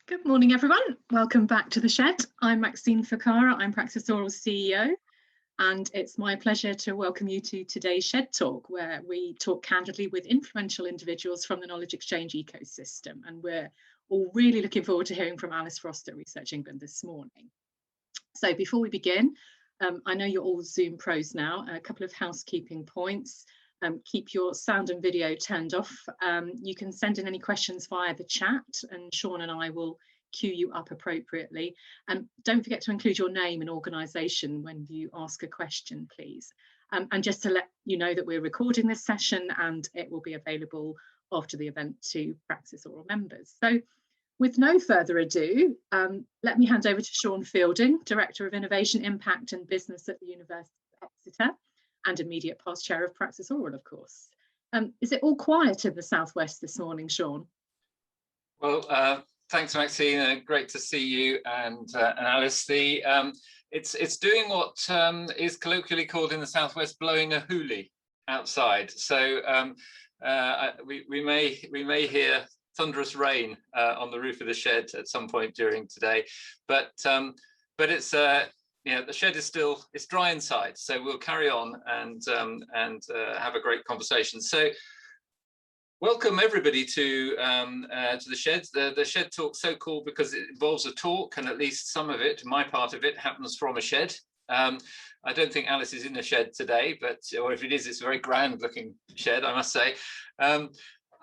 Good morning, everyone. Welcome back to the Shed. I'm Maxine Fakara. I'm Praxis Oral's CEO, and it's my pleasure to welcome you to today's SHEDTalk, where we talk candidly with influential individuals from the knowledge exchange ecosystem. And we're all really looking forward to hearing from Alice Frost at Research England this morning. So before we begin, I know you're all Zoom pros now. A couple of housekeeping points. Keep your sound and video turned off. You can send in any questions via the chat and Sean and I will queue you up appropriately. And don't forget to include your name and organisation when you ask a question, please. And just to let you know that we're recording this session and it will be available after the event to Praxis Oral members. So with no further ado, let me hand over to Sean Fielding, Director of Innovation, Impact and Business at the University of Exeter, and immediate past chair of Praxis Oral, of course. Is it all quiet in the Southwest this morning, Sean? Well, thanks, Maxine. Great to see you and Alice. It's doing what is colloquially called in the Southwest blowing a hoolie outside. So we may hear thunderous rain on the roof of the shed at some point during today, but it's the shed is it's dry inside, so we'll carry on and have a great conversation. So welcome everybody to the shed. The shed talk so called because it involves a talk, and at least some of it, my part of it, happens from a shed. I don't think Alice is in the shed today, or if it is, it's a very grand looking shed, I must say.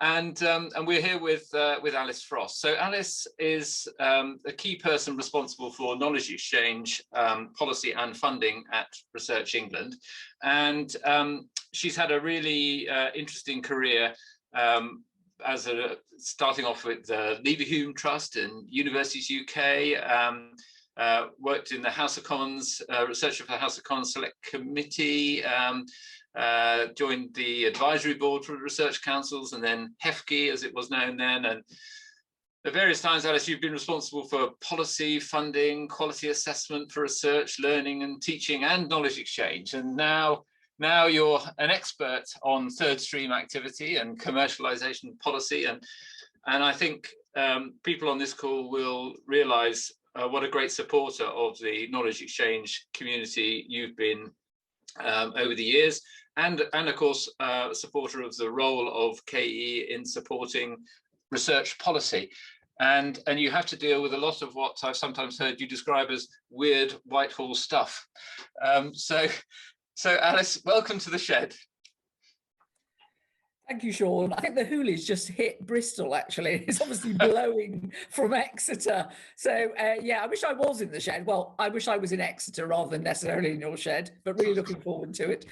And we're here with Alice Frost. So Alice is a key person responsible for knowledge exchange, policy and funding at Research England. And she's had a really interesting career starting off with the Leverhulme Trust and Universities UK, worked in the House of Commons, researcher for the House of Commons Select Committee, joined the advisory board for research councils, and then HEIF, as it was known then. And at various times, Alice, you've been responsible for policy, funding, quality assessment for research, learning and teaching, and knowledge exchange. And now you're an expert on third stream activity and commercialization policy. And I think people on this call will realize what a great supporter of the knowledge exchange community you've been over the years. And of course, a supporter of the role of KE in supporting research policy. And you have to deal with a lot of what I've sometimes heard you describe as weird Whitehall stuff. So Alice, welcome to the shed. Thank you, Sean. I think the hoolie's just hit Bristol, actually. It's obviously blowing from Exeter. So, yeah, I wish I was in the shed. Well, I wish I was in Exeter rather than necessarily in your shed, but really looking forward to it.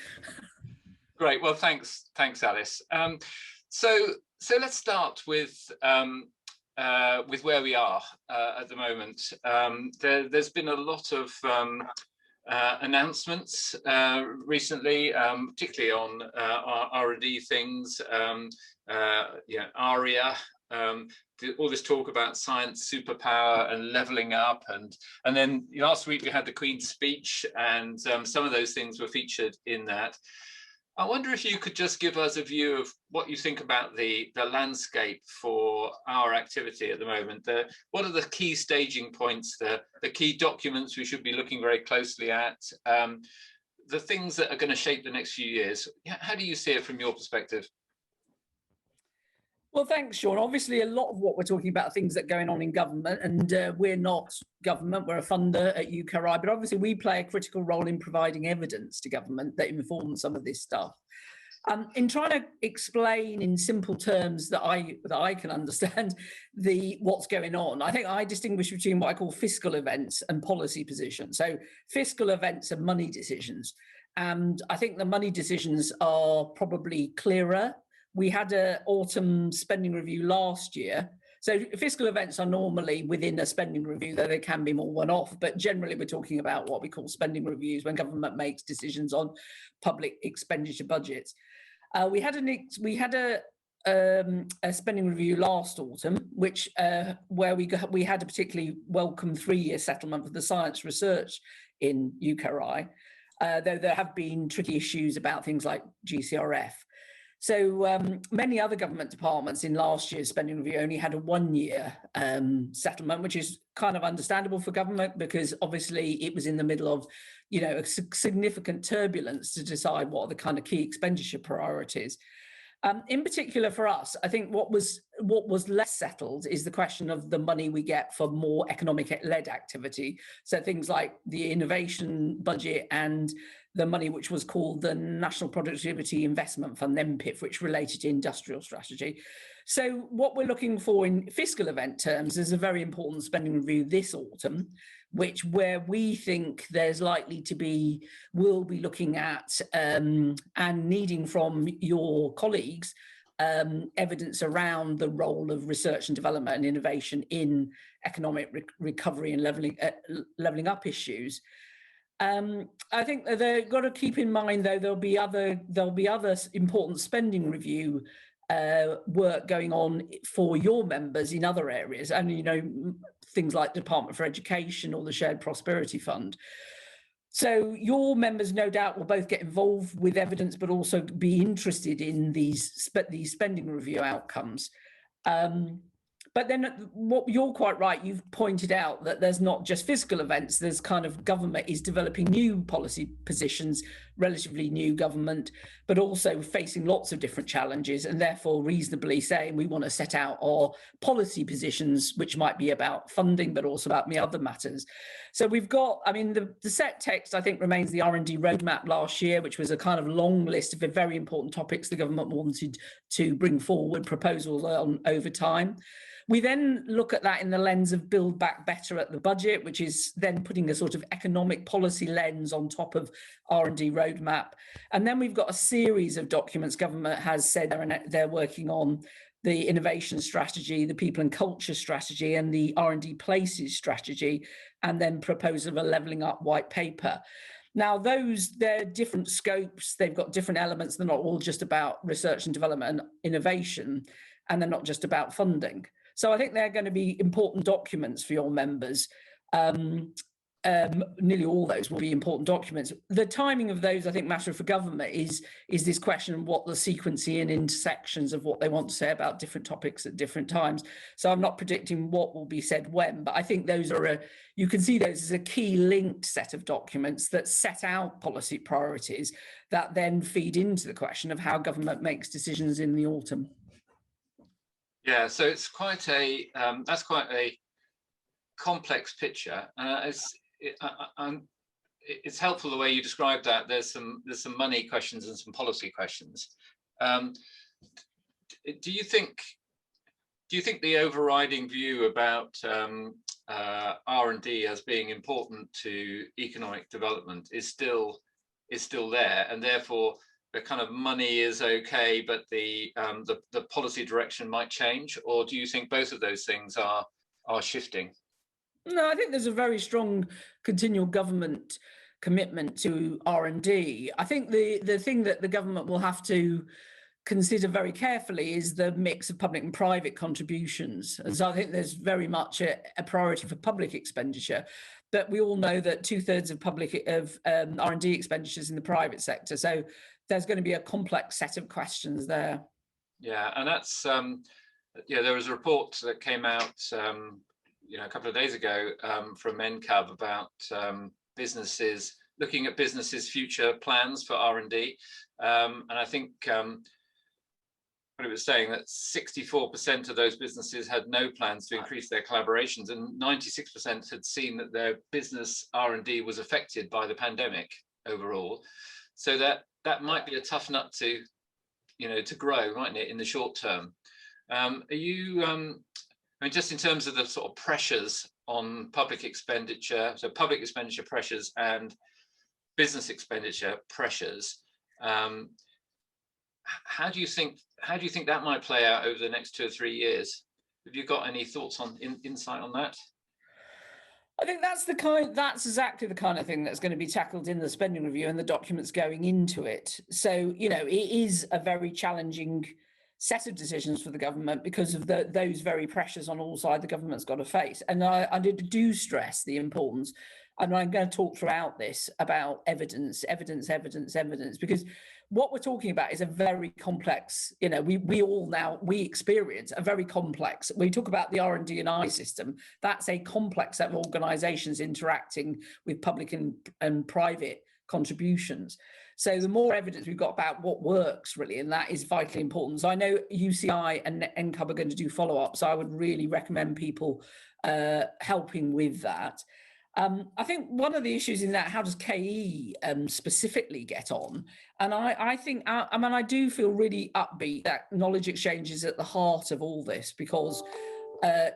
Great. Well, thanks, Alice. So let's start with where we are at the moment. There's been a lot of announcements recently, particularly on R&D things, ARIA, all this talk about science superpower and levelling up, and then last week we had the Queen's speech, and some of those things were featured in that. I wonder if you could just give us a view of what you think about the landscape for our activity at the moment. What are the key staging points, the key documents we should be looking very closely at, the things that are going to shape the next few years? How do you see it from your perspective? Well, thanks, Sean. Obviously, a lot of what we're talking about are things that are going on in government, and we're not government, we're a funder at UKRI, but obviously we play a critical role in providing evidence to government that informs some of this stuff. In trying to explain in simple terms that I can understand what's going on, I think I distinguish between what I call fiscal events and policy positions. So fiscal events are money decisions, and I think the money decisions are probably clearer. We had an autumn spending review last year. So fiscal events are normally within a spending review, though they can be more one-off, but generally we're talking about what we call spending reviews when government makes decisions on public expenditure budgets. We had a spending review last autumn, which where we had a particularly welcome 3-year settlement for the science research in UKRI, though there have been tricky issues about things like GCRF. So many other government departments in last year's spending review only had a 1-year settlement, which is kind of understandable for government because obviously it was in the middle of, a significant turbulence to decide what are the kind of key expenditure priorities. In particular for us, I think what was less settled is the question of the money we get for more economic-led activity. So things like the innovation budget and the money which was called the National Productivity Investment Fund, NPIF, which related to industrial strategy. So what we're looking for in fiscal event terms is a very important spending review this autumn, where we think there's likely to be, we'll be looking at and needing from your colleagues evidence around the role of research and development and innovation in economic recovery and levelling up issues. I think that they've got to keep in mind, though, there'll be other important spending review work going on for your members in other areas, and things like Department for Education or the Shared Prosperity Fund. So your members, no doubt, will both get involved with evidence, but also be interested in these spending review outcomes. But then what you're quite right, you've pointed out that there's not just fiscal events, there's kind of government is developing new policy positions, relatively new government, but also facing lots of different challenges and therefore reasonably saying we want to set out our policy positions, which might be about funding, but also about other matters. So we've got, the set text, I think, remains the R&D roadmap last year, which was a kind of long list of very important topics the government wanted to bring forward proposals on over time. We then look at that in the lens of Build Back Better at the budget, which is then putting a sort of economic policy lens on top of R&D roadmap. And then we've got a series of documents government has said they're working on: the innovation strategy, the people and culture strategy, and the R&D places strategy, and then proposal of a levelling up white paper. Now, they're different scopes. They've got different elements. They're not all just about research and development and innovation, and they're not just about funding. So I think they're going to be important documents for your members. Nearly all those will be important documents. The timing of those, I think, matter for government is this question of what the sequencing and intersections of what they want to say about different topics at different times. So I'm not predicting what will be said when, but I think those are you can see those as a key linked set of documents that set out policy priorities that then feed into the question of how government makes decisions in the autumn. Yeah, so it's quite that's quite a complex picture. It's helpful the way you described that. There's some money questions and some policy questions. Do you think the overriding view about R&D as being important to economic development is still there, and therefore the kind of money is okay, but the policy direction might change? Or do you think both of those things are shifting? No, I think there's a very strong continual government commitment to R&D. I think the thing that the government will have to consider very carefully is the mix of public and private contributions. And so I think there's very much a priority for public expenditure. But we all know that 2/3 of R&D expenditures in the private sector. So there's going to be a complex set of questions there. Yeah, and that's there was a report that came out a couple of days ago from NCAB about businesses looking at businesses' future plans for R&D, and I think what it was saying that 64% of those businesses had no plans to increase their collaborations, and 96% had seen that their business R&D was affected by the pandemic overall. So that might be a tough nut to grow, mightn't it, in the short term? Are you just in terms of the sort of pressures on public expenditure, so public expenditure pressures and business expenditure pressures, how do you think that might play out over the next 2 or 3 years? Have you got any thoughts on insight on that? I think that's exactly the kind of thing that's going to be tackled in the spending review and the documents going into it. So, it is a very challenging set of decisions for the government because of those very pressures on all sides the government's got to face. And I do stress the importance. and I'm going to talk throughout this about evidence, because what we're talking about is a very complex, we experience a very complex, we talk about the R&D and I system, that's a complex set of organizations interacting with public and private contributions. So the more evidence we've got about what works really, and that is vitally important. So I know UCI and NCUB are going to do follow-up, so I would really recommend people helping with that. I think one of the issues in that, how does KE specifically get on? And I think, I do feel really upbeat that knowledge exchange is at the heart of all this, because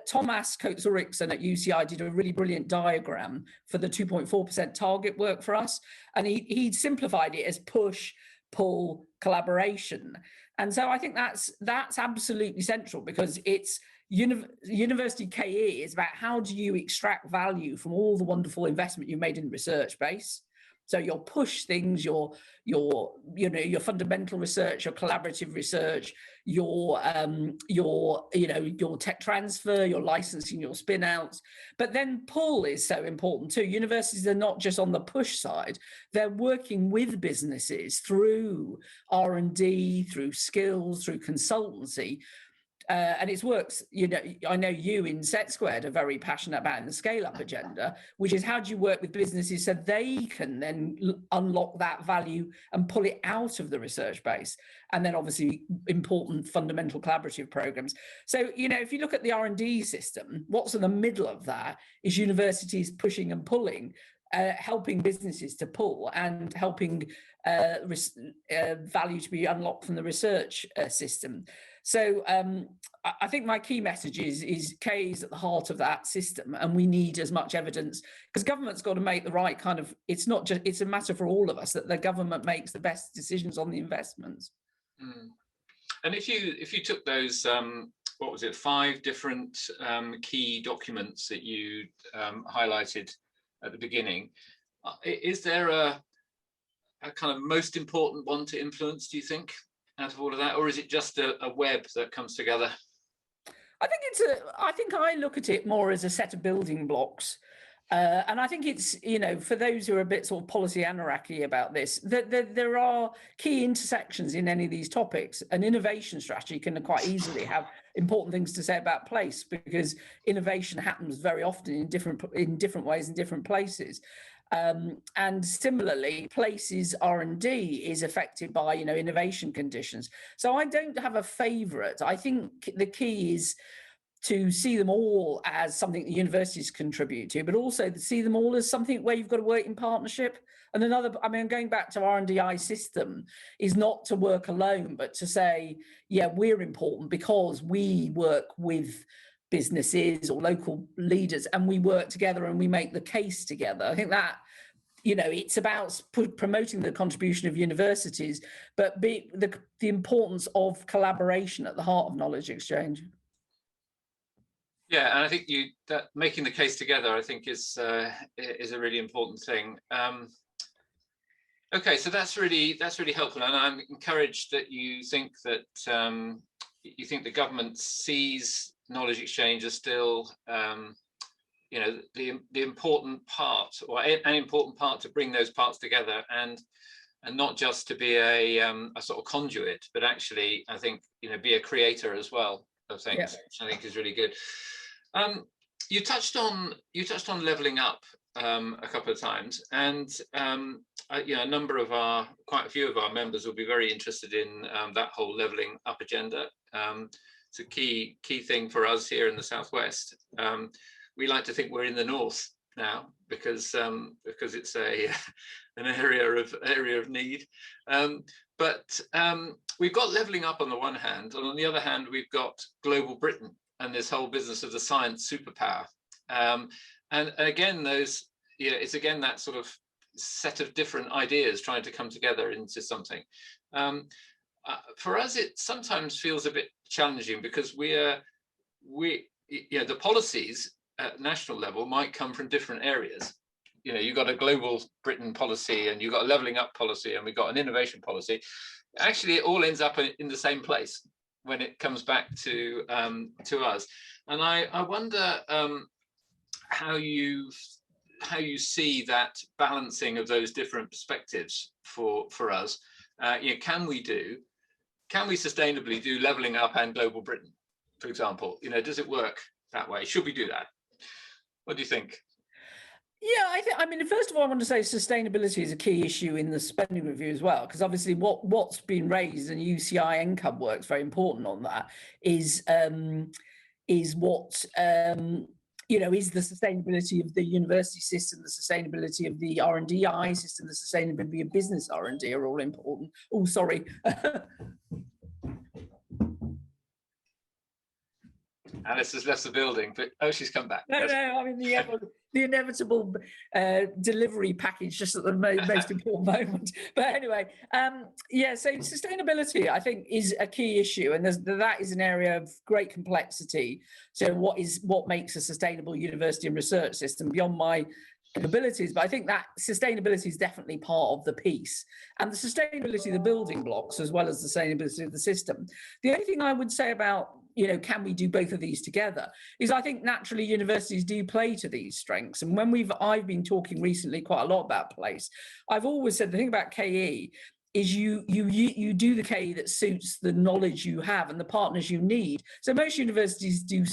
Thomas Coates-Ulrichsen at UCI did a really brilliant diagram for the 2.4% target work for us. And he simplified it as push, pull, collaboration. And so I think that's absolutely central, because it's University KE is about how do you extract value from all the wonderful investment you made in the research base. So your push things, your fundamental research, your collaborative research, your tech transfer, your licensing, your spin outs. But then pull is so important too. Universities are not just on the push side; they're working with businesses through R&D, through skills, through consultancy. And it works, I know you in Set Squared are very passionate about in the scale-up agenda, which is how do you work with businesses so they can then unlock that value and pull it out of the research base. And then obviously important fundamental collaborative programs. So, if you look at the R&D system, what's in the middle of that is universities pushing and pulling, helping businesses to pull and helping value to be unlocked from the research system. So I think my key message is K is at the heart of that system, and we need as much evidence, because government's got to make the right kind of, it's not just, it's a matter for all of us that the government makes the best decisions on the investments. Mm. And if you took those, what was it, 5 different key documents that you highlighted at the beginning, is there a kind of most important one to influence, do you think, out of all of that, or is it just a web that comes together? I think I look at it more as a set of building blocks. And I think it's, for those who are a bit sort of policy anarchy about this, that there are key intersections in any of these topics. An innovation strategy can quite easily have important things to say about place, because innovation happens very often in different ways in different places. And similarly, places R&D is affected by, innovation conditions. So I don't have a favourite. I think the key is to see them all as something the universities contribute to, but also to see them all as something where you've got to work in partnership. And going back to R&D system is not to work alone, but to say, yeah, we're important because we work with businesses or local leaders and we work together and we make the case together. I think that, it's about promoting the contribution of universities, but the importance of collaboration at the heart of knowledge exchange. Yeah, and I think that making the case together, I think, is a really important thing. Okay, so that's really helpful, and I'm encouraged that you think that the government sees knowledge exchange as still the important part, or an important part to bring those parts together, and not just to be a sort of conduit, but actually, I think, be a creator as well of things, yeah. Which I think is really good. You touched on leveling up a couple of times, and quite a few of our members will be very interested in that whole leveling up agenda. It's a key thing for us here in the Southwest. We like to think we're in the north now because it's an area of need. But we've got leveling up on the one hand, and on the other hand, we've got global Britain and this whole business of the science superpower. And again, it's again that sort of set of different ideas trying to come together into something. For us, it sometimes feels a bit challenging because the policies at national level might come from different areas. You've got a global Britain policy, and you've got a leveling up policy, and we've got an innovation policy. Actually, it all ends up in the same place when it comes back to us. And I wonder how you you see that balancing of those different perspectives for us. Can we sustainably do levelling up and global Britain, for example? Does it work that way? Should we do that? What do you think? Yeah, I mean, first of all, I want to say sustainability is a key issue in the spending review as well, because obviously what's been raised, and UCI income work's very important on that, is what is the sustainability of the university system, the sustainability of the R&D system, the sustainability of business R&D are all important. Oh, sorry. Alice has left the building, but she's come back. No, I mean the inevitable delivery package just at the most important moment. But anyway, so sustainability, I think, is a key issue, and that is an area of great complexity. So what makes a sustainable university and research system beyond my capabilities? But I think that sustainability is definitely part of the piece, and the sustainability of the building blocks as well as the sustainability of the system. The only thing I would say about can we do both of these together is I think naturally universities do play to these strengths. And when I've been talking recently quite a lot about place, I've always said the thing about KE is you do the KE that suits the knowledge you have and the partners you need. So most universities do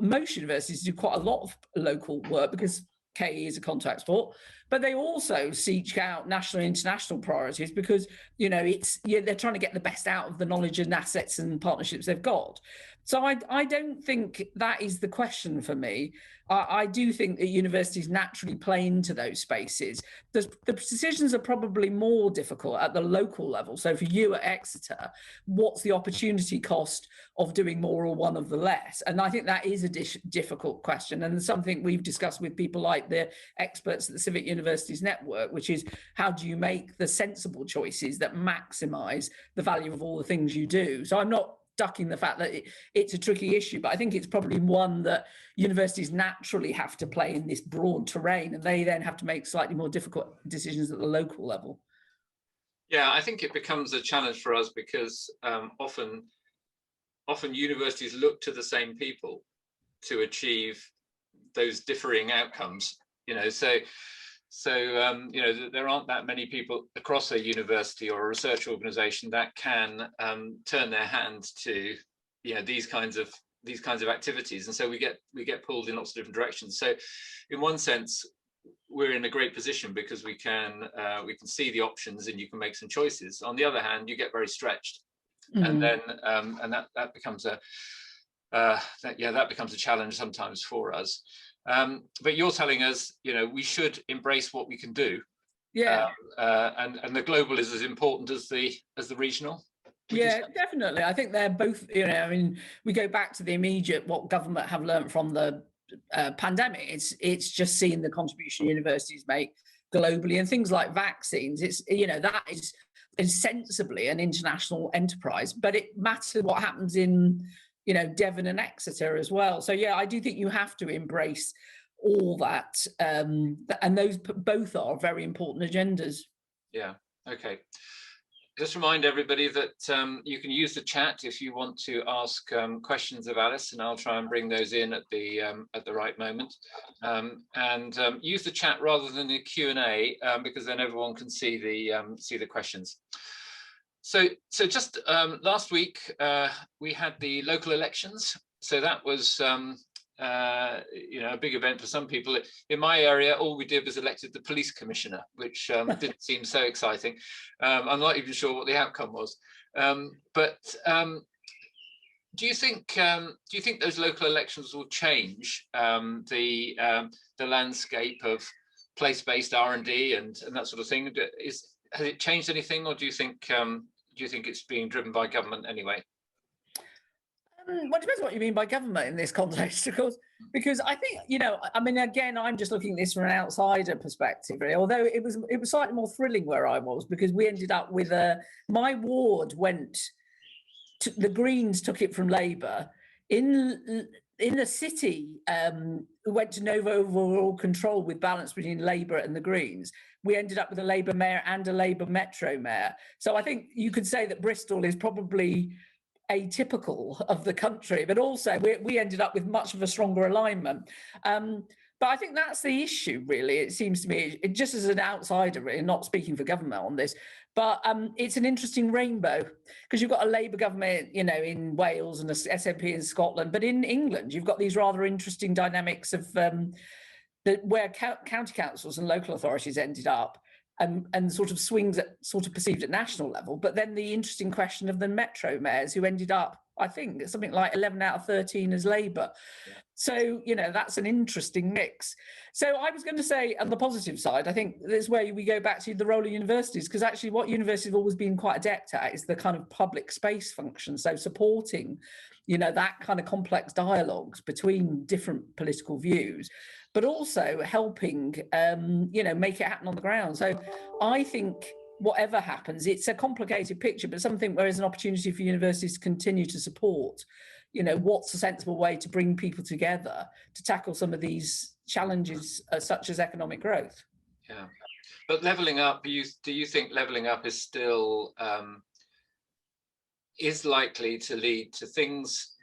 most universities do quite a lot of local work because KE is a contact sport, but they also seek out national and international priorities because they're trying to get the best out of the knowledge and assets and partnerships they've got. So I don't think that is the question for me. I do think that universities naturally play into those spaces. The decisions are probably more difficult at the local level. So for you at Exeter, what's the opportunity cost of doing more or one of the less? And I think that is a difficult question, and something we've discussed with people like the experts at the Civic Universities Network, which is how do you make the sensible choices that maximise the value of all the things you do? So I'm not ducking the fact that it's a tricky issue, but I think it's probably one that universities naturally have to play in this broad terrain, and they then have to make slightly more difficult decisions at the local level. Yeah, I think it becomes a challenge for us because often universities look to the same people to achieve those differing outcomes. There aren't that many people across a university or a research organization that can turn their hand to these kinds of activities, and so we get pulled in lots of different directions. So in one sense we're in a great position because we can see the options and you can make some choices. On the other hand, you get very stretched, and then that becomes a challenge sometimes for us. But you're telling us, we should embrace what we can do. Yeah. And the global is as important as the regional. Yeah, definitely. I think they're both, we go back to the immediate, what government have learned from the pandemic. It's just seeing the contribution universities make globally, and things like vaccines. It's, that is sensibly an international enterprise, but it matters what happens in Devon and Exeter as well. So yeah, I do think you have to embrace all that, and those both are very important agendas. Yeah. Okay. Just remind everybody that you can use the chat if you want to ask questions of Alice, and I'll try and bring those in at the right moment. And use the chat rather than the Q&A because then everyone can see the questions. So just last week we had the local elections. So that was a big event for some people. In my area, all we did was elected the police commissioner, which didn't seem so exciting. I'm not even sure what the outcome was. But do you think those local elections will change the landscape of place-based R&D and that sort of thing? Has it changed anything, or do you think it's being driven by government anyway? Well, it depends what you mean by government in this context, of course, because I think, again, I'm just looking at this from an outsider perspective, really, although it was slightly more thrilling where I was, because we ended up with my ward went to, the Greens took it from Labour. In the city, we went to no overall control with balance between Labour and the Greens. We ended up with a Labour mayor and a Labour metro mayor. So I think you could say that Bristol is probably atypical of the country, but also we ended up with much of a stronger alignment. But But I think that's the issue, really. It seems to me, just as an outsider, really, not speaking for government on this, but it's an interesting rainbow, because you've got a Labour government, in Wales, and a SNP in Scotland, but in England, you've got these rather interesting dynamics of where county councils and local authorities ended up, and sort of swings at sort of perceived at national level, but then the interesting question of the metro mayors who ended up, I think, something like 11 out of 13 as Labour. Yeah. So, that's an interesting mix. So I was going to say, on the positive side, I think this is where we go back to the role of universities, because actually what universities have always been quite adept at is the kind of public space function. So supporting, that kind of complex dialogues between different political views, but also helping, make it happen on the ground. So I think whatever happens, it's a complicated picture, but something where there's an opportunity for universities to continue to support, what's a sensible way to bring people together to tackle some of these challenges, such as economic growth. Yeah, but levelling up, do you think levelling up is still is likely to lead to things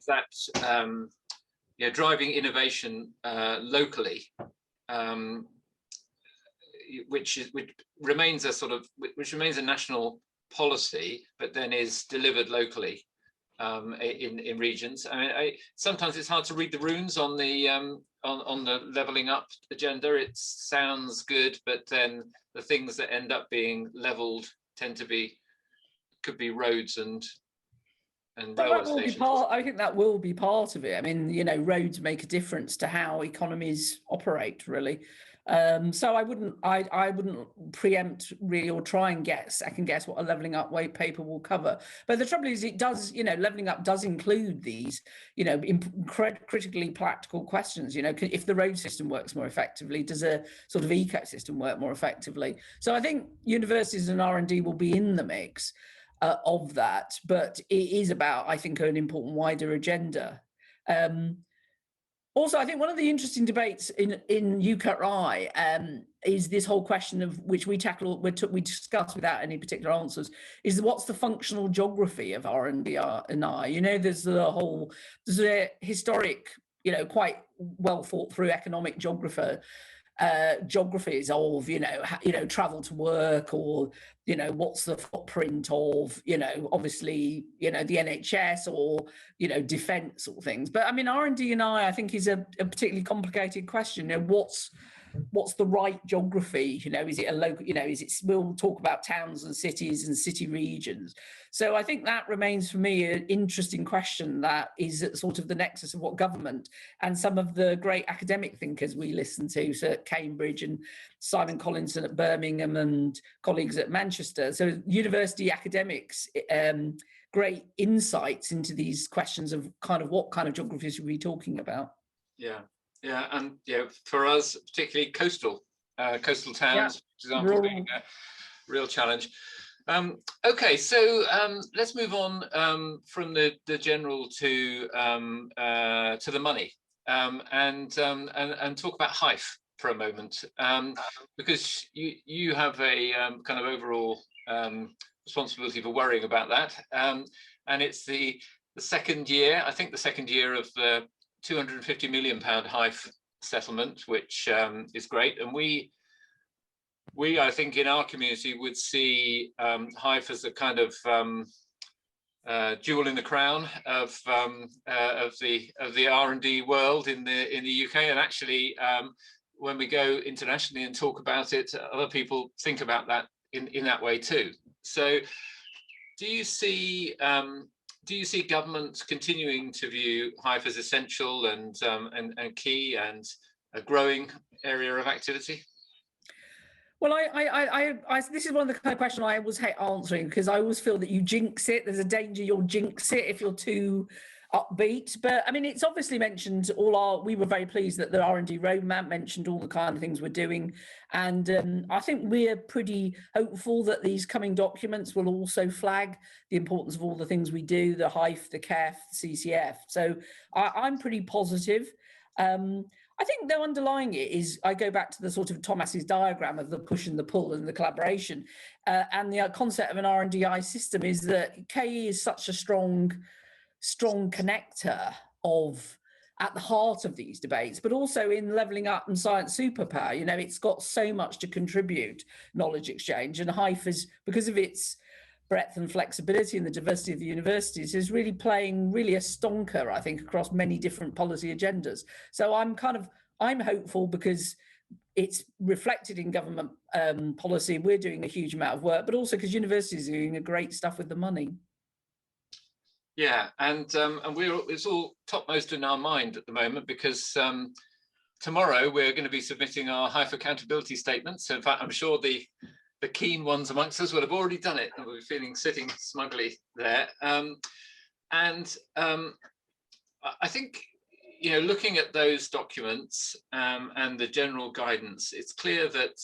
that driving innovation locally, which remains a national policy, but then is delivered locally in regions? I mean, sometimes it's hard to read the runes on the levelling up agenda. It sounds good, but then the things that end up being levelled could be roads and railway stations. I think that will be part of it. I mean, roads make a difference to how economies operate, really. So I wouldn't preempt really, or try and second guess what a levelling up white paper will cover. But the trouble is, it does, levelling up does include these, critically practical questions. If the road system works more effectively, does a sort of ecosystem work more effectively? So I think universities and R&D will be in the mix of that, but it is about, I think, an important wider agenda. Also, I think one of the interesting debates in UCARI is this whole question of which we discuss without any particular answers, is what's the functional geography of R&D and I? There's a historic, quite well thought through economic geographies of travel to work, or what's the footprint of obviously the NHS, or defence or things. But I mean, R&D and I think is a particularly complicated question. What's the right geography? Is it a local, we'll talk about towns and cities and city regions. So I think that remains for me an interesting question that is at sort of the nexus of what government and some of the great academic thinkers we listen to, so at Cambridge and Simon Collinson at Birmingham and colleagues at Manchester. So university academics, great insights into these questions of kind of what kind of geographies are we talking about. Yeah. Yeah, and for us, particularly coastal towns, for example, being a real challenge. Okay, so let's move on from the general to the money, and talk about HEIF for a moment, because you have a kind of overall responsibility for worrying about that, and it's the second year, I think, of the £250 million HEIF settlement, which is great. And we, I think, in our community would see HEIF as a kind of jewel in the crown of the R&D world in the UK. And actually, when we go internationally and talk about it, other people think about that in that way too. So, do you see government continuing to view HEIF as essential and key and a growing area of activity? Well, this is one of the kind of questions I always hate answering, because I always feel that you jinx it. There's a danger you'll jinx it if you're too upbeat. But I mean, it's obviously mentioned we were very pleased that the R&D roadmap mentioned all the kind of things we're doing. And I think we're pretty hopeful that these coming documents will also flag the importance of all the things we do, the HEIF, the CEF, the CCF. So I'm pretty positive. I think though underlying it is, I go back to the sort of Thomas's diagram of the push and the pull and the collaboration, and the concept of an R&DI system is that KE is such a strong connector of at the heart of these debates, but also in levelling up and science superpower. You know, it's got so much to contribute, knowledge exchange, and HEIF is, because of its breadth and flexibility and the diversity of the universities, is really playing really a stonker, I think, across many different policy agendas. So I'm hopeful because it's reflected in government policy. We're doing a huge amount of work, but also because universities are doing great stuff with the money. Yeah, and it's all topmost in our mind at the moment, because tomorrow we're going to be submitting our HEIF accountability statements. In fact, I'm sure the keen ones amongst us will have already done it, and we'll be feeling sitting smugly there. I think, you know, looking at those documents and the general guidance, it's clear that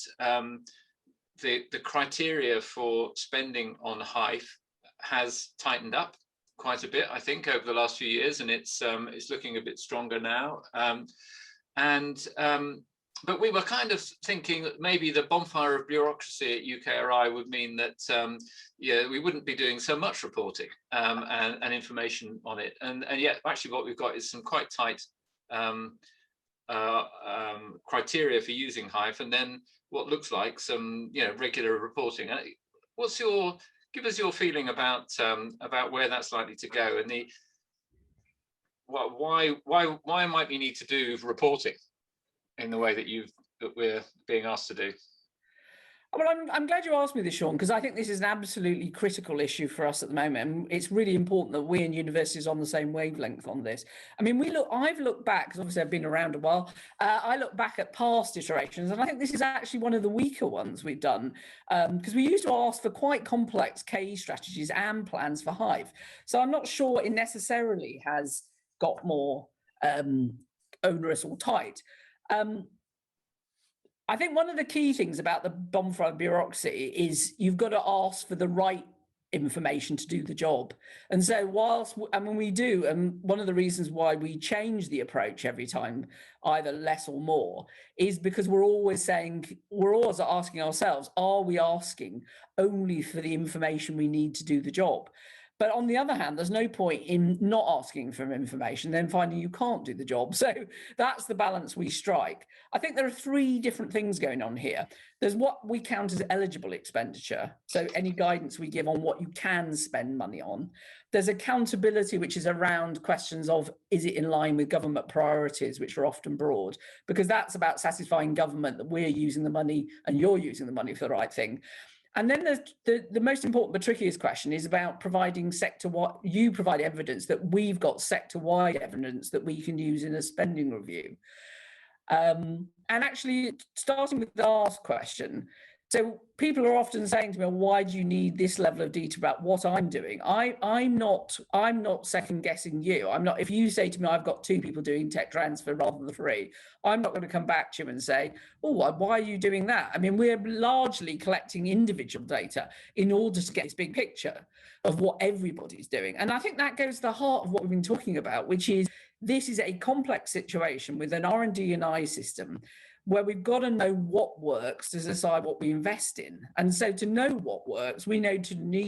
the criteria for spending on HEIF has tightened up quite a bit, I think, over the last few years, and it's looking a bit stronger now. But we were kind of thinking that maybe the bonfire of bureaucracy at UKRI would mean that we wouldn't be doing so much reporting and information on it, and yet actually what we've got is some quite tight criteria for using HEIF, and then what looks like some regular reporting. Give us your feeling about where that's likely to go, and why might we need to do reporting in the way that we're being asked to do? Well, I'm glad you asked me this, Sean, because I think this is an absolutely critical issue for us at the moment. And it's really important that we and universities are on the same wavelength on this. I mean, I've looked back, because obviously I've been around a while. I look back at past iterations, and I think this is actually one of the weaker ones we've done, because we used to ask for quite complex KE strategies and plans for HEIF. So I'm not sure it necessarily has got more onerous or tight. I think one of the key things about the bonfire bureaucracy is you've got to ask for the right information to do the job. And so we do, and one of the reasons why we change the approach every time, either less or more, is because we're always asking ourselves, are we asking only for the information we need to do the job? But on the other hand, there's no point in not asking for information, then finding you can't do the job. So that's the balance we strike. I think there are three different things going on here. There's what we count as eligible expenditure, so any guidance we give on what you can spend money on. There's accountability, which is around questions of, is it in line with government priorities, which are often broad, because that's about satisfying government that we're using the money and you're using the money for the right thing. And then there's the most important but trickiest question is about providing you provide evidence that we've got sector-wide evidence that we can use in a spending review. And actually, starting with the last question, so people are often saying to me, well, why do you need this level of detail about what I'm doing? I'm not second guessing you. I'm not, if you say to me, I've got 2 people doing tech transfer rather than 3, I'm not going to come back to you and say, oh, why are you doing that? I mean, we're largely collecting individual data in order to get this big picture of what everybody's doing. And I think that goes to the heart of what we've been talking about, which is this is a complex situation with an R&D and I system where we've got to know what works to decide what we invest in. And so to know what works, we need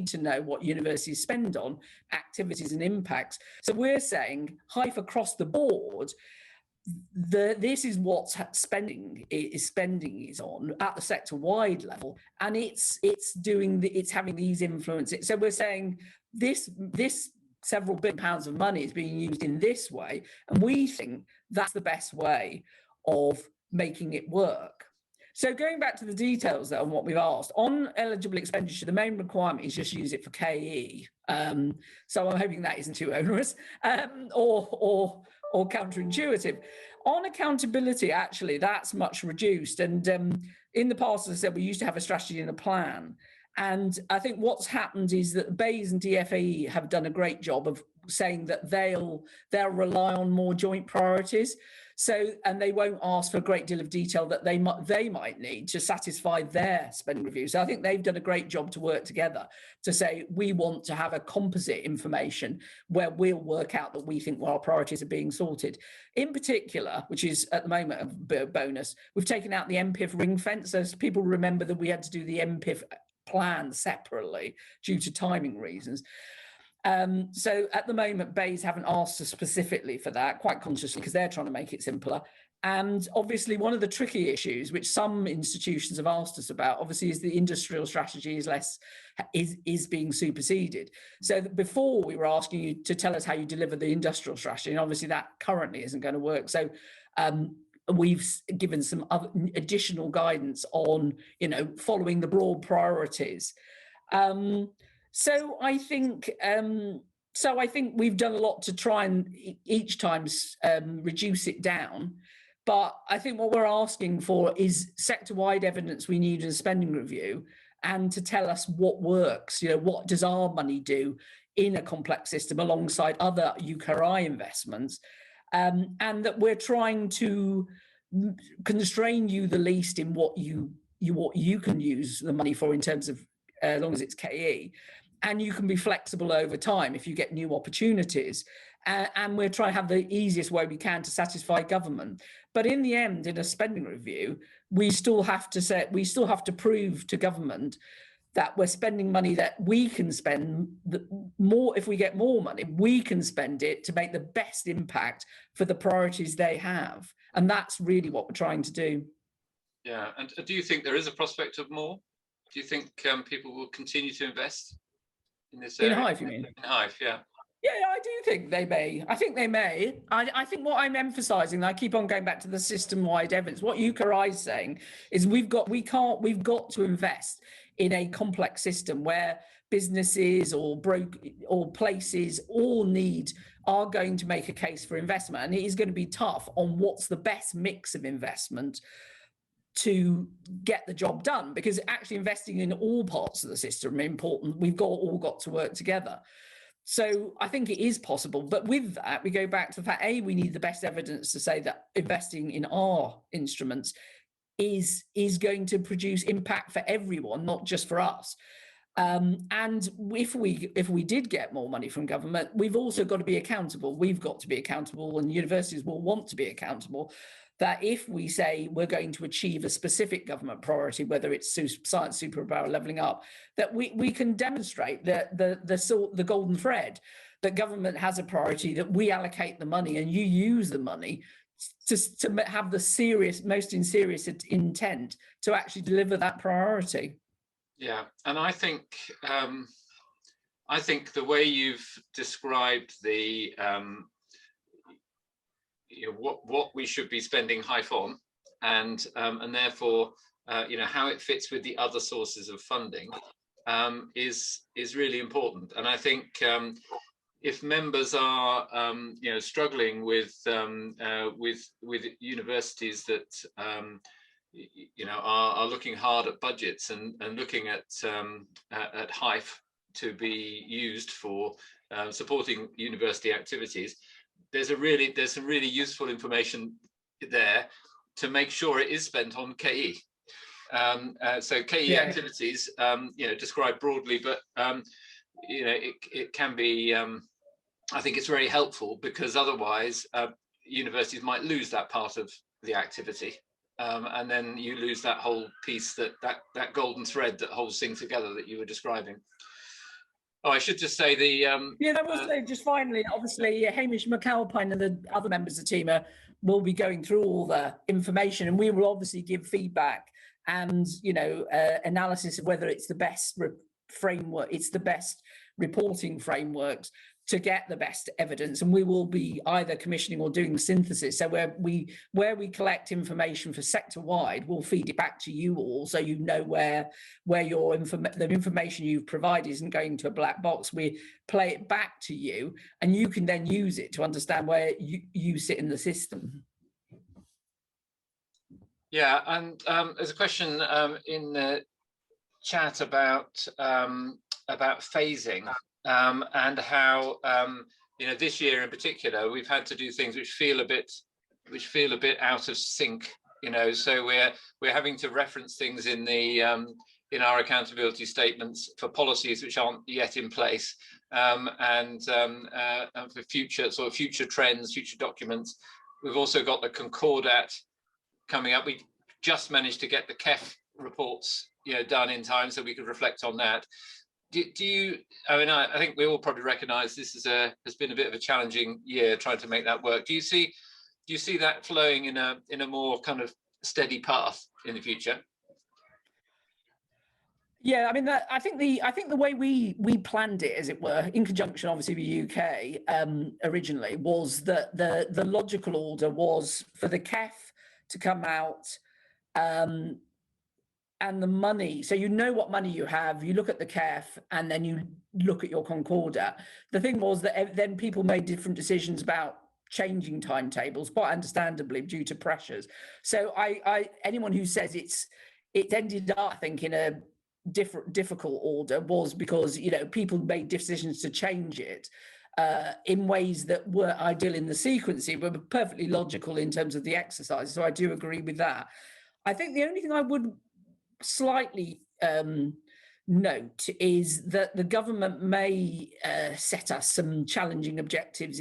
to know what universities spend on activities and impacts. So we're saying HEIF across the board, this is what spending is on at the sector-wide level, and it's having these influences. So we're saying this several billion pounds of money is being used in this way, and we think that's the best way of making it work. So going back to the details there on what we've asked, on eligible expenditure, the main requirement is just use it for KE. So I'm hoping that isn't too onerous or counterintuitive. On accountability, actually, that's much reduced. And in the past, as I said, we used to have a strategy and a plan. And I think what's happened is that BEIS and DFAE have done a great job of saying that they'll rely on more joint priorities. So, and they won't ask for a great deal of detail that they might need to satisfy their spending review. So I think they've done a great job to work together to say, we want to have a composite information where we'll work out that we think our priorities are being sorted. In particular, which is at the moment a bonus, we've taken out the MPIF ring fence. So people remember that we had to do the MPIF plan separately due to timing reasons. So at the moment, BEIS haven't asked us specifically for that, quite consciously, because they're trying to make it simpler. And obviously, one of the tricky issues, which some institutions have asked us about, obviously, is the industrial strategy is being superseded. So before we were asking you to tell us how you deliver the industrial strategy, and obviously that currently isn't going to work. So we've given some other additional guidance on, following the broad priorities. So I think we've done a lot to try and each time reduce it down. But I think what we're asking for is sector-wide evidence we need in a spending review, and to tell us what works. What does our money do in a complex system alongside other UKRI investments, and that we're trying to constrain you the least in what you can use the money for in terms of as long as it's KE, and you can be flexible over time if you get new opportunities. And we're trying to have the easiest way we can to satisfy government. But in the end, in a spending review, we still have to prove to government that we're spending money that we can spend more. If we get more money, we can spend it to make the best impact for the priorities they have. And that's really what we're trying to do. Yeah. And do you think there is a prospect of more? Do you think people will continue to invest in this area? In HEIF, you mean? In HEIF, yeah. Yeah, I do think they may. I think they may. I think what I'm emphasising, and I keep on going back to the system-wide evidence, what UKRI is saying is we've got to invest in a complex system where businesses or places are going to make a case for investment, and it is going to be tough on what's the best mix of investment to get the job done, because actually investing in all parts of the system are important. We've all got to work together. So I think it is possible. But with that, we go back to the fact, we need the best evidence to say that investing in our instruments is going to produce impact for everyone, not just for us. And if we did get more money from government, we've also got to be accountable. We've got to be accountable, and universities will want to be accountable, that if we say we're going to achieve a specific government priority, whether it's science superpower levelling up, that we can demonstrate that the golden thread, that government has a priority, that we allocate the money and you use the money to have the most serious intent to actually deliver that priority. Yeah, and I think the way you've described the what we should be spending HEIF on, and therefore how it fits with the other sources of funding is really important. And I think if members are struggling with universities that are looking hard at budgets and looking at HEIF to be used for supporting university activities, there's some really useful information there to make sure it is spent on KE. So KE activities, described broadly, but it can be. I think it's very helpful, because otherwise universities might lose that part of the activity, and then you lose that whole piece, that golden thread that holds things together that you were describing. Oh, I should just say that was just finally, obviously, Hamish McAlpine and the other members of the team will be going through all the information, and we will obviously give feedback and analysis of whether it's the best framework, it's the best reporting frameworks to get the best evidence. And we will be either commissioning or doing synthesis. So where we collect information for sector wide, we'll feed it back to you all, so you know where the information you've provided isn't going to a black box. We play it back to you, and you can then use it to understand where you sit in the system. Yeah, and there's a question in the chat about phasing. And how this year in particular we've had to do things which feel a bit out of sync. So we're having to reference things in in our accountability statements for policies which aren't yet in place, and for future trends, future documents. We've also got the Concordat coming up. We just managed to get the KEF reports done in time, so we could reflect on that. do you, I mean, I think we all probably recognise this has been a bit of a challenging year trying to make that work. Do you see that flowing in a more kind of steady path in the future? Yeah, I mean, I think the way we planned it, as it were, in conjunction obviously with the UK originally, was that the logical order was for the KEF to come out, and the money. So you know what money you have. You look at the KEF, and then you look at your concordat. The thing was that then people made different decisions about changing timetables, quite understandably due to pressures. So anyone who says it ended up, I think, in a difficult order was because, you know, people made decisions to change it in ways that were ideal in the sequencing, but perfectly logical in terms of the exercise. So I do agree with that. I think the only thing I would slightly note is that the government may set us some challenging objectives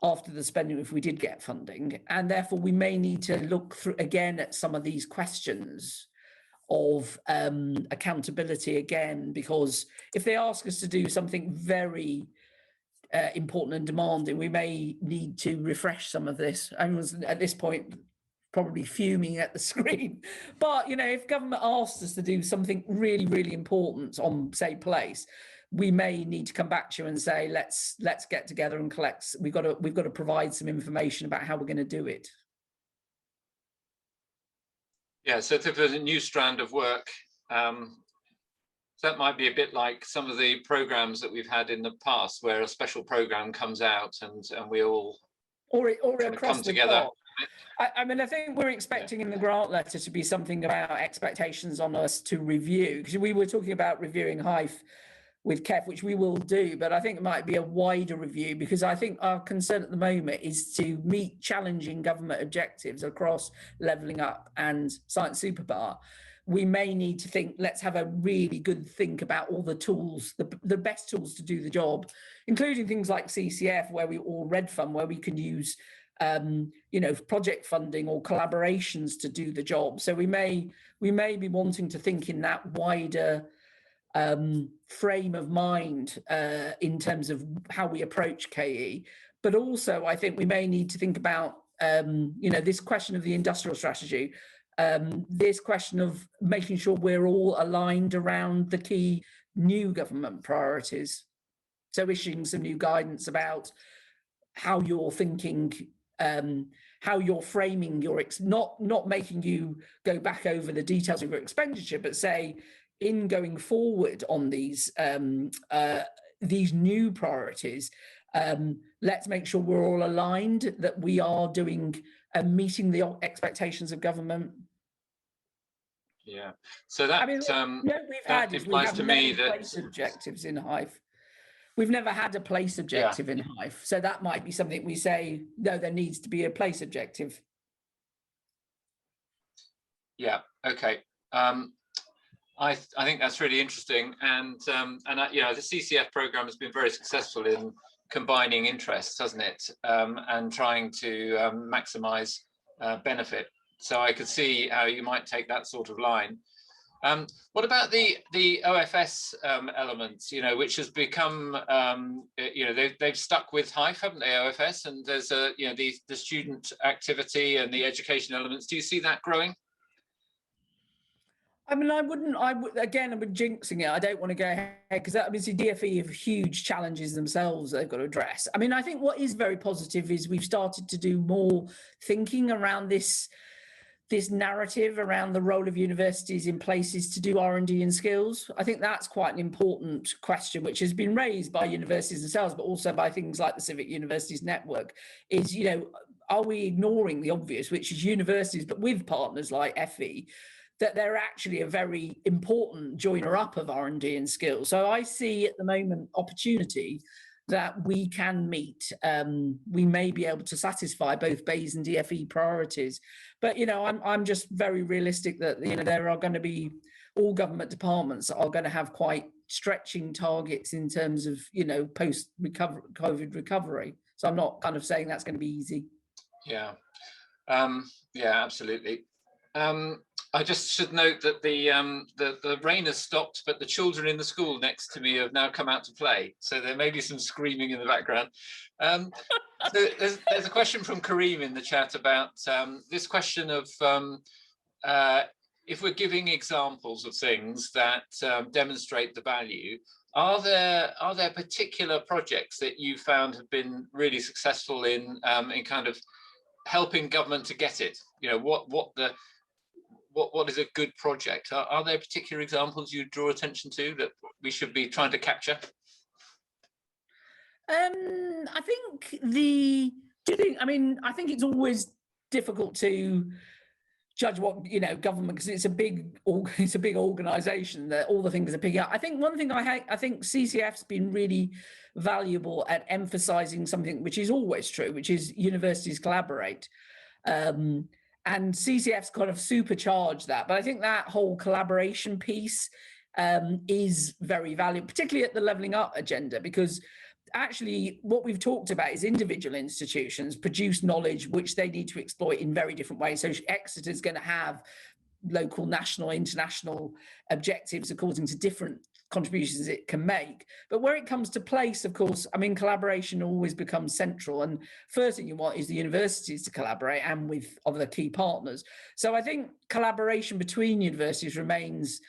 after the spending, if we did get funding, and therefore we may need to look through again at some of these questions of accountability again, because if they ask us to do something very important and demanding, we may need to refresh some of this. Everyone's at this point probably fuming at the screen, but, you know, if government asks us to do something really, really important on, say, place, we may need to come back to you and say, let's get together and collect. We've got to provide some information about how we're going to do it. Yeah, so if there's a new strand of work, that might be a bit like some of the programs that we've had in the past, where a special program comes out and we all or across come together. I mean, I think we're expecting in the grant letter to be something about expectations on us to review, because we were talking about reviewing HEIF with KEF, which we will do, but I think it might be a wider review, because I think our concern at the moment is to meet challenging government objectives across levelling up and science superpower. We may need to think, let's have a really good think about all the tools, the best tools to do the job, including things like CCF, or Red Fund, where we can use you know, project funding or collaborations to do the job. So we may be wanting to think in that wider frame of mind in terms of how we approach KE, but also I think we may need to think about you know, this question of the industrial strategy, this question of making sure we're all aligned around the key new government priorities. So issuing some new guidance about how you're thinking, how you're framing your not making you go back over the details of your expenditure, but say, in going forward on these new priorities, let's make sure we're all aligned, that we are doing meeting the expectations of government. Yeah. So that, I mean, that implies to me that place objectives in HEIF. We've never had a place objective in HEIF, so that might be something we say, no, there needs to be a place objective. Yeah. Okay. I think that's really interesting, and you know, the CCF program has been very successful in combining interests, hasn't it, and trying to maximise benefit. So I could see how you might take that sort of line. What about the OFS elements, you know, which has become, you know, they've stuck with HEIF, haven't they, OFS? And there's you know, the student activity and the education elements. Do you see that growing? I mean, I would jinxing it. I don't want to go ahead, because obviously DFE have huge challenges themselves that they've got to address. I mean, I think what is very positive is we've started to do more thinking around this narrative around the role of universities in places to do R&D and skills. I think that's quite an important question, which has been raised by universities themselves, but also by things like the Civic Universities Network, is, you know, are we ignoring the obvious, which is universities, but with partners like FE, that they're actually a very important joiner up of R&D and skills. So I see at the moment opportunity that we can meet. We may be able to satisfy both BEIS and DFE priorities, but, you know, I'm just very realistic that, you know, there are going to be, all government departments are going to have quite stretching targets in terms of, you know, post-COVID recovery. So I'm not kind of saying that's going to be easy. Yeah, yeah, absolutely. I just should note that the rain has stopped, but the children in the school next to me have now come out to play. So there may be some screaming in the background. So there's a question from Kareem in the chat about this question of if we're giving examples of things that demonstrate the value, are there particular projects that you found have been really successful in kind of helping government to get it? You know, what is a good project? Are there particular examples you draw attention to that we should be trying to capture? I think I think it's always difficult to judge what, you know, government, because it's a big organization that all the things are picking up. I think one thing I think CCF's been really valuable at emphasizing something which is always true, which is universities collaborate. And CCF's kind of supercharged that. But I think that whole collaboration piece is very valuable, particularly at the levelling up agenda, because actually what we've talked about is individual institutions produce knowledge which they need to exploit in very different ways. So Exeter is going to have local, national, international objectives according to different contributions it can make. But where it comes to place, of course, I mean, collaboration always becomes central. And first thing you want is the universities to collaborate and with other key partners. So I think collaboration between universities remains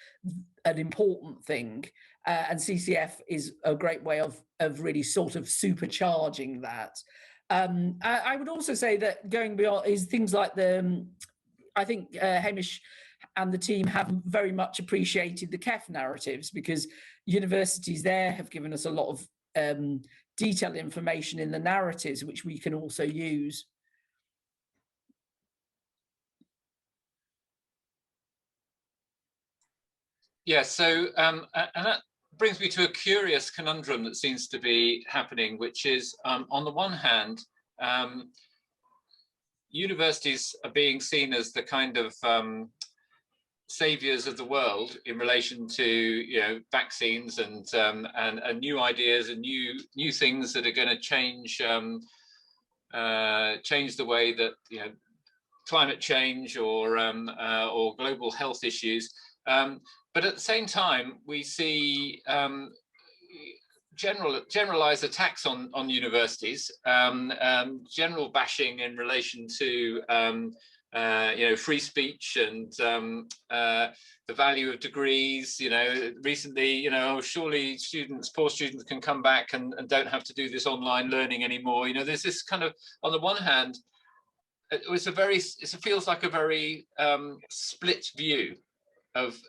an important thing. And CCF is a great way of really sort of supercharging that. I would also say that going beyond is things like I think Hamish and the team have very much appreciated the HEIF narratives, because universities there have given us a lot of detailed information in the narratives, which we can also use. Yeah, so and that brings me to a curious conundrum that seems to be happening, which is on the one hand, universities are being seen as the kind of saviors of the world in relation to, you know, vaccines and new ideas and new things that are going to change the way that, you know, climate change or global health issues. But at the same time, we see generalized attacks on universities, general bashing in relation to you know, free speech and the value of degrees. You know, recently, you know, surely poor students can come back and don't have to do this online learning anymore. You know, there's this kind of, on the one hand, it feels like a very split view.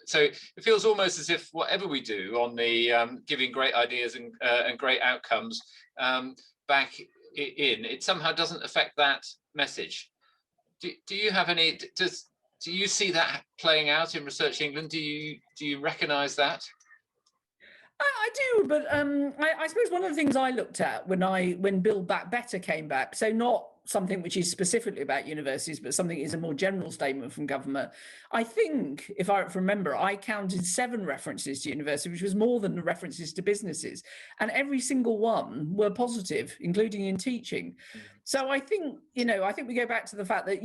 So it feels almost as if whatever we do on the giving great ideas and great outcomes back in, it somehow doesn't affect that message. Do you have any? Do you see that playing out in Research England? Do you recognise that? I do, but I suppose one of the things I looked at when Build Back Better came back, so not something which is specifically about universities, but something is a more general statement from government. I think, if I remember, I counted 7 references to university, which was more than the references to businesses, and every single one were positive, including in teaching. So I think, you know, I think we go back to the fact that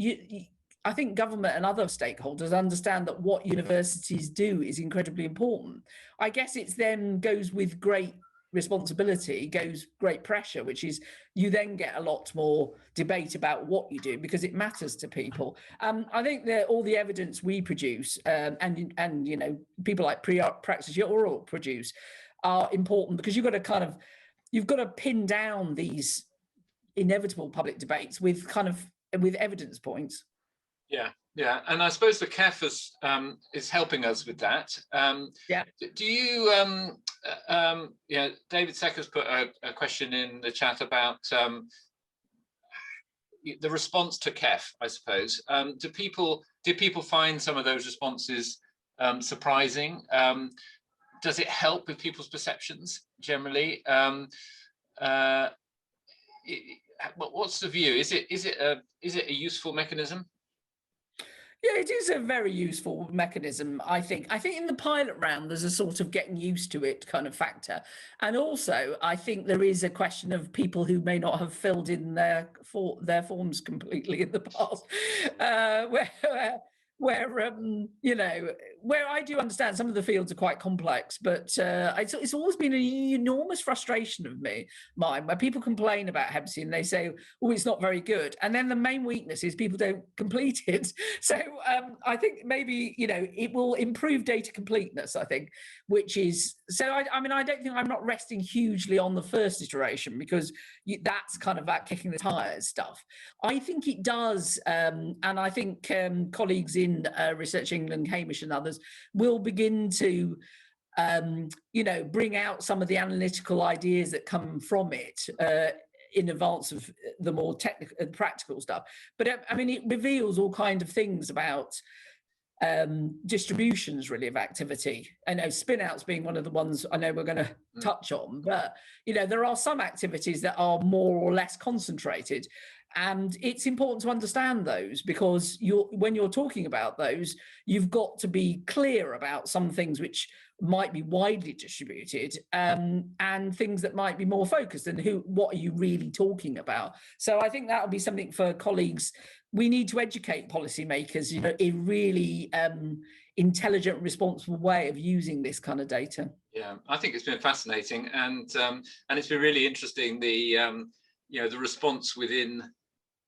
I think government and other stakeholders understand that what universities do is incredibly important. I guess it's then goes with great responsibility, goes great pressure, which is you then get a lot more debate about what you do because it matters to people. I think that all the evidence we produce and you know, people like Praxis Oral produce are important, because you've got to pin down these inevitable public debates with evidence points. Yeah, and I suppose the CAF is helping us with that. Yeah. Do you, yeah, David Secker's put a question in the chat about the response to CAF, I suppose. Did people find some of those responses surprising? Does it help with people's perceptions generally? What's the view? Is it a useful mechanism? Yeah, it is a very useful mechanism, I think. I think in the pilot round, there's a sort of getting used to it kind of factor. And also, I think there is a question of people who may not have filled in their forms completely in the past, where where I do understand some of the fields are quite complex, but it's always been an enormous frustration of mine, where people complain about HEBC and they say, oh, it's not very good, and then the main weakness is people don't complete it. So I think maybe it will improve data completeness, I think, which is so I mean, I don't think, I'm not resting hugely on the first iteration, because that's kind of that kicking the tires stuff. I think it does, and I think colleagues in Research England, Hamish and others, will begin to bring out some of the analytical ideas that come from it in advance of the more technical and practical stuff. But I mean, it reveals all kinds of things about distributions, really, of activity. I know spin-outs being one of the ones I know we're going to touch on, but there are some activities that are more or less concentrated, and it's important to understand those, because when you're talking about those, you've got to be clear about some things which might be widely distributed, and things that might be more focused, and what are you really talking about. So I think that'll be something for colleagues. We need to educate policymakers in a really intelligent, responsible way of using this kind of data. Yeah, I think it's been fascinating, and it's been really interesting, the the response within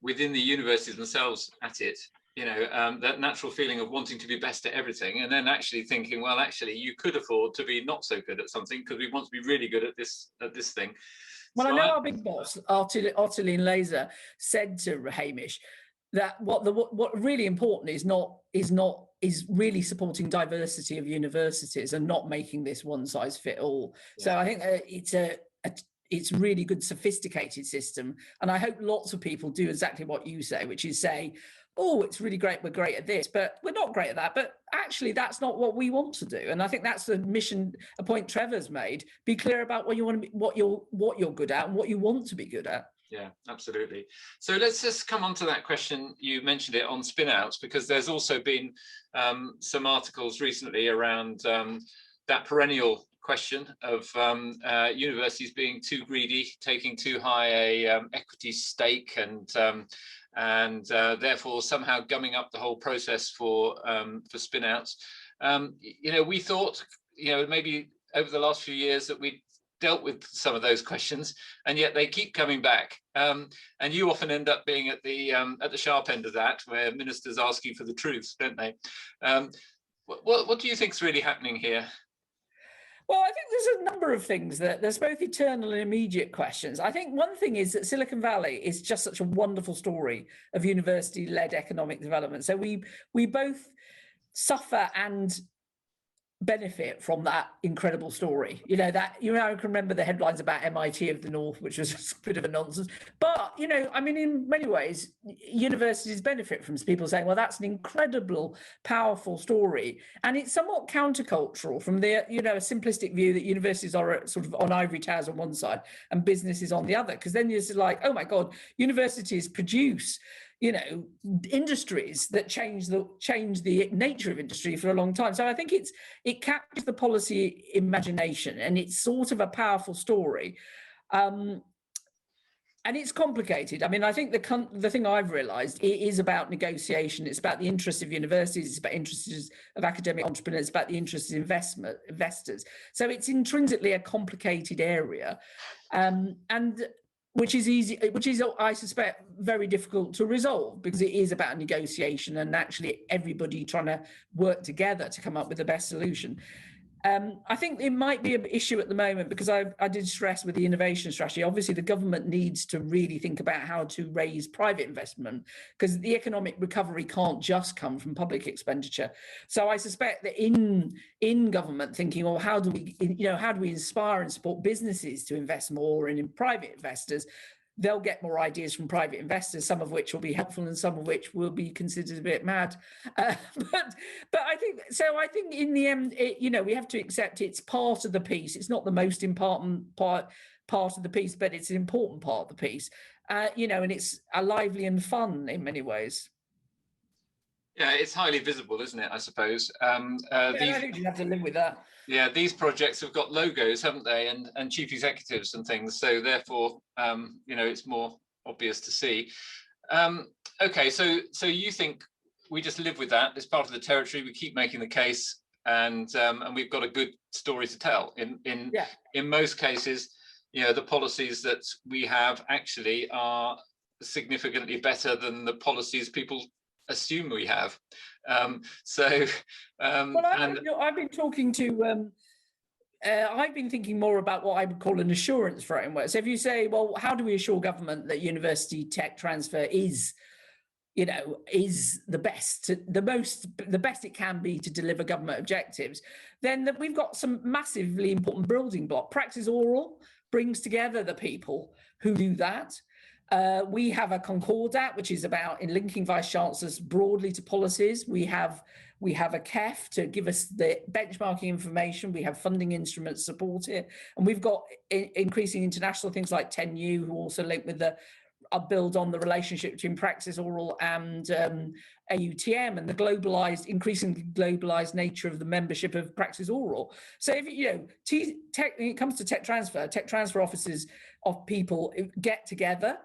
the universities themselves at it. That natural feeling of wanting to be best at everything, and then actually thinking, well, actually, you could afford to be not so good at something, because we want to be really good at this thing. Well, so I know our big boss, Arteline Laser, said to Hamish that what really important is really supporting diversity of universities and not making this one size fit all. Yeah. So I think it's a really good, sophisticated system, and I hope lots of people do exactly what you say, which is say, oh, it's really great, we're great at this, but we're not great at that. But actually, that's not what we want to do. And I think that's the mission, a point Trevor's made. Be clear about what you want to be, what you're good at, and what you want to be good at. Yeah, absolutely. So let's just come on to that question. You mentioned it on spin-outs, because there's also been some articles recently around that perennial question of universities being too greedy, taking too high a equity stake, and therefore somehow gumming up the whole process for spin-outs. We thought, maybe over the last few years that we'd dealt with some of those questions, and yet they keep coming back. And you often end up being at the sharp end of that, where ministers ask you for the truth, don't they? What do you think is really happening here? Well, I think there's a number of things there's both eternal and immediate questions. I think one thing is that Silicon Valley is just such a wonderful story of university-led economic development. So we both suffer and benefit from that incredible story. I can remember the headlines about MIT of the North, which was a bit of a nonsense. But, I mean, in many ways, universities benefit from people saying, well, that's an incredible, powerful story. And it's somewhat countercultural from the, a simplistic view that universities are sort of on ivory towers on one side and businesses on the other. Because then you're just like, oh my God, universities produce industries that change the nature of industry for a long time. So I think it captures the policy imagination, and it's sort of a powerful story. And it's complicated. I mean, I think the thing I've realised, it is about negotiation. It's about the interests of universities. It's about interests of academic entrepreneurs. It's about the interests of investors. So it's intrinsically a complicated area, and which is, I suspect, very difficult to resolve, because it is about negotiation and actually everybody trying to work together to come up with the best solution. I think it might be an issue at the moment, because I did stress with the innovation strategy, obviously the government needs to really think about how to raise private investment, because the economic recovery can't just come from public expenditure. So I suspect that in government thinking, well, how do we inspire and support businesses to invest more, and in private investors, they'll get more ideas from private investors, some of which will be helpful and some of which will be considered a bit mad. But I think so. I think in the end, we have to accept it's part of the piece. It's not the most important part of the piece, but it's an important part of the piece. And it's a lively and fun in many ways. Yeah, it's highly visible, isn't it? I suppose. I think you have to live with that. Yeah, these projects have got logos, haven't they, and chief executives and things. So therefore, it's more obvious to see. Okay, so you think we just live with that. It's part of the territory. We keep making the case, and we've got a good story to tell. In most cases, you know, the policies that we have actually are significantly better than the policies people assume we have. I've been talking to. I've been thinking more about what I would call an assurance framework. So if you say, well, how do we assure government that university tech transfer is the best it can be to deliver government objectives, then we've got some massively important building block. Praxis Oral brings together the people who do that. We have a Concordat, which is about in linking vice chancellors broadly to policies. We have a HEIF to give us the benchmarking information. We have funding instruments to support it. And we've got increasing international things like 10U, who also link with build on the relationship between Praxis Oral and AUTM and the increasingly globalized nature of the membership of Praxis Oral. So if when it comes to tech transfer offices of people get together,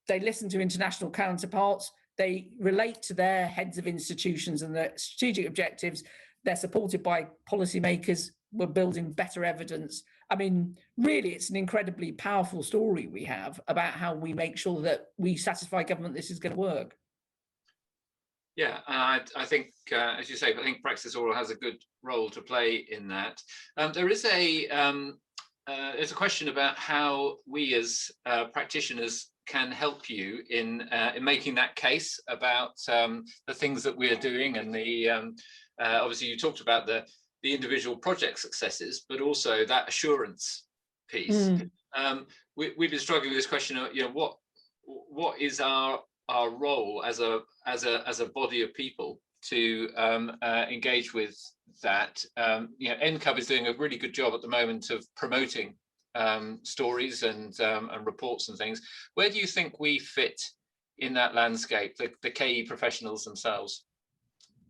they listen to international counterparts, they relate to their heads of institutions and their strategic objectives. They're supported by policymakers. We're building better evidence. I mean, really, it's an incredibly powerful story we have about how we make sure that we satisfy government this is going to work. Yeah, I think, as you say, I think Praxis Oral has a good role to play in that. There is there's a question about how we as practitioners can help you in making that case about the things that we're doing, and obviously you talked about the individual project successes, but also that assurance piece. We've been struggling with this question of, what is our role as a body of people to engage with that. NCUB is doing a really good job at the moment of promoting stories and reports and things. Where do you think we fit in that landscape, the KE professionals themselves?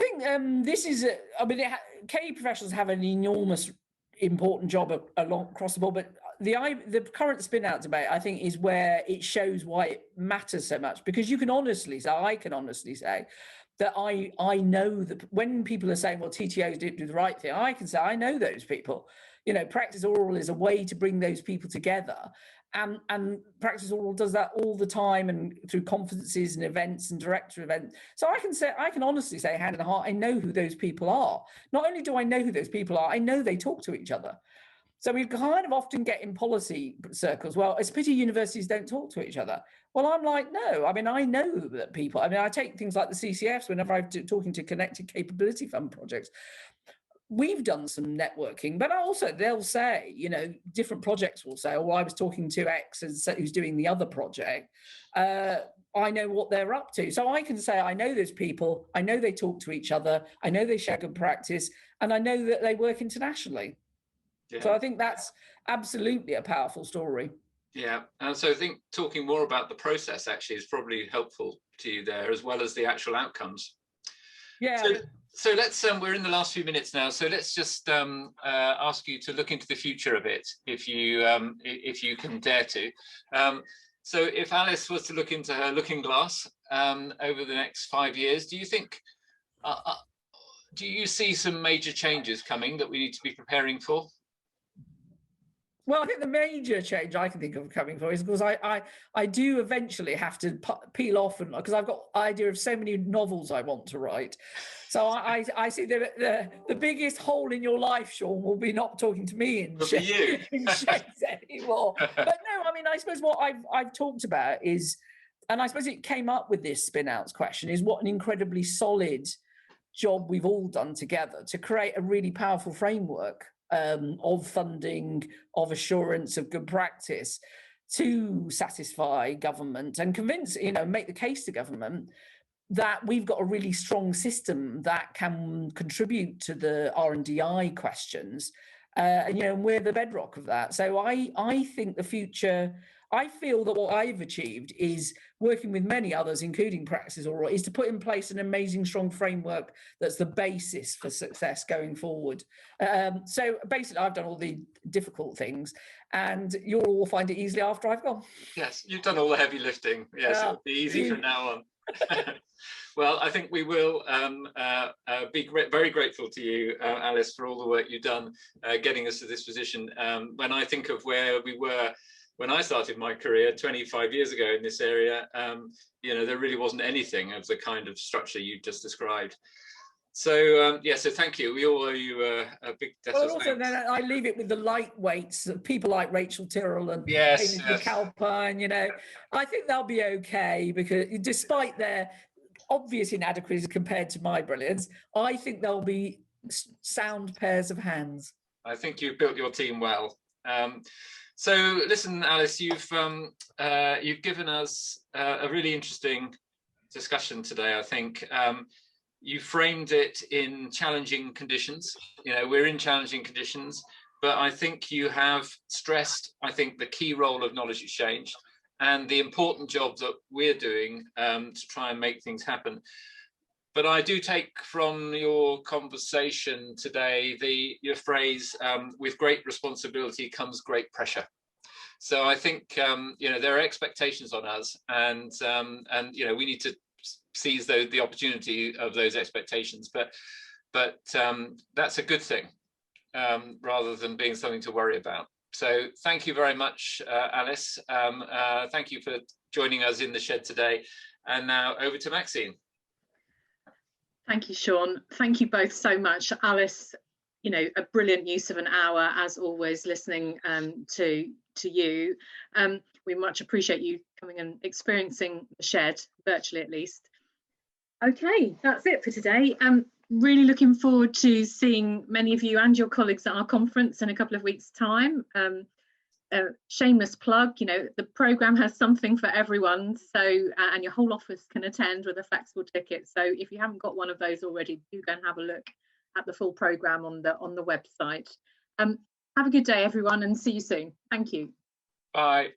I think KE professionals have an enormous important job across the board, but the current spin out debate, I think, is where it shows why it matters so much, because I can honestly say that I know that when people are saying, well, TTOs do the right thing, I can say I know those people. Praxis Oral is a way to bring those people together. And Praxis Oral does that all the time, and through conferences and events and director events. So I can honestly say, hand in heart, I know who those people are. Not only do I know who those people are, I know they talk to each other. So we kind of often get in policy circles, well, it's a pity universities don't talk to each other. Well, I'm like, no, I know that people, I take things like the CCFs whenever I'm talking to Connected Capability Fund projects. We've done some networking, but also they'll say, different projects will say, oh, well, I was talking to X who's doing the other project. I know what they're up to. So I can say, I know those people, I know they talk to each other, I know they share good practice, and I know that they work internationally. Yeah. So I think that's absolutely a powerful story. Yeah, and so I think talking more about the process actually is probably helpful to you there, as well as the actual outcomes. Yeah. So let's, we're in the last few minutes now, so let's just ask you to look into the future a bit, if you can dare to. So if Alice was to look into her looking glass over the next 5 years, do you think, do you see some major changes coming that we need to be preparing for? Well, I think the major change I can think of coming for is because I do eventually have to peel off, and because I've got idea of so many novels I want to write. So I see the biggest hole in your life, Sean, will be not talking to me in sheds anymore. But no, I suppose what I've talked about is, and I suppose it came up with this spin outs question, is what an incredibly solid job we've all done together to create a really powerful framework of funding, of assurance, of good practice to satisfy government and convince, make the case to government that we've got a really strong system that can contribute to the R&DI questions. And we're the bedrock of that. So I think the future, I feel that what I've achieved is working with many others, including Praxis Oral, is to put in place an amazing, strong framework that's the basis for success going forward. So basically, I've done all the difficult things, and you'll all find it easily after I've gone. Yes, you've done all the heavy lifting. Yes, it'll be easy from now on. Well, I think we will be very grateful to you, Alice, for all the work you've done getting us to this position. When I think of where we were when I started my career 25 years ago in this area, you know, there really wasn't anything of the kind of structure you just described. So yeah, so thank you. We all owe you a big debt of also, thanks. then I leave it with the lightweights, people like Rachel Tyrrell and Yes, Hamish McAlpine. You know, I think they'll be okay, because despite their obvious inadequacies compared to my brilliance, I think they'll be sound pairs of hands. I think you've built your team well. So listen, Alice, you've given us a really interesting discussion today. I think you framed it in challenging conditions. You know, we're in challenging conditions, but I think you have stressed, I think, the key role of knowledge exchange and the important job that we're doing to try and make things happen. But I do take from your conversation today your phrase, with great responsibility comes great pressure. So I think you know, there are expectations on us, and you know, we need to seize the opportunity of those expectations. But that's a good thing, rather than being something to worry about. So thank you very much, Alice. Thank you for joining us in the shed today. And now over to Maxine. Thank you, Sean. Thank you both so much. Alice, you know, a brilliant use of an hour, as always, listening to you. We much appreciate you coming and experiencing the shed, virtually at least. Okay, that's it for today. Really looking forward to seeing many of you and your colleagues at our conference in a couple of weeks' time. Shameless plug, you know, the programme has something for everyone, so and your whole office can attend with a flexible ticket. So if you haven't got one of those already, do go and have a look at the full programme on the website. Have a good day, everyone, and see you soon. Thank you. Bye.